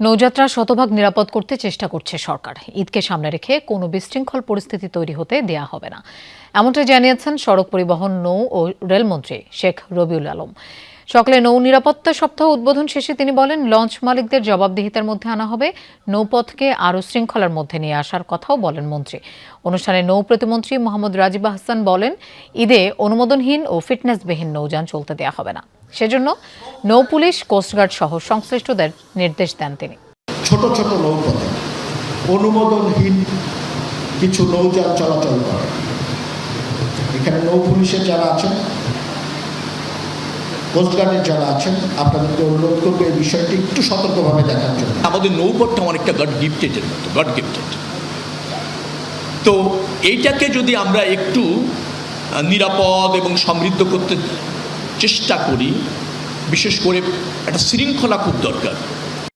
নৌযাত্রা শতভাগ নিরাপদ করতে চেষ্টা করছে সরকার। ঈদকে সামনে রেখে কোনো বিশৃঙ্খল পরিস্থিতি তৈরি হতে দেয়া হবে না, এমনটাই জানিয়েছেন সড়ক পরিবহন, নৌ ও রেলমন্ত্রী শেখ রবিউল আলম। সকালে নৌ নিরাপত্তা সপ্তাহ উদ্বোধন শেষে তিনি বলেন, লঞ্চ মালিকদের জবাবদিহিতার মধ্যে আনা হবে, নৌপথকে আরও শৃঙ্খলার মধ্যে নিয়ে আসার কথাও বলেন মন্ত্রী। অনুষ্ঠানে নৌ প্রতিমন্ত্রী মোহাম্মদ রাজিব আহসান বলেন, ঈদে অনুমোদনহীন ও ফিটনেসবিহীন নৌযান চলতে দেয়া হবে না। সেজন্য নৌ পুলিশ, কোস্টগার্ড সহ সংশ্লিষ্টদের নির্দেশ দেন তিনি। ছোট ছোট নৌপথে অনুমোদনহীন কিছু নৌযান চলাচল করে। এখানে নৌ পুলিশের যারা আছেন, কোস্টগার্ডের যারা আছেন, আপনাদেরকে অনুরোধ করবো এই বিষয়টি একটু সতর্কভাবে দেখার জন্য। আমাদের নৌপথটা অনেকটা গড গিফটেডের মতো, গড গিফটেড। তো এইটাকে যদি আমরা একটু নিরাপদ এবং সমৃদ্ধ করতে চেষ্টা করি, বিশেষ করে একটা শৃঙ্খলা খুব দরকার।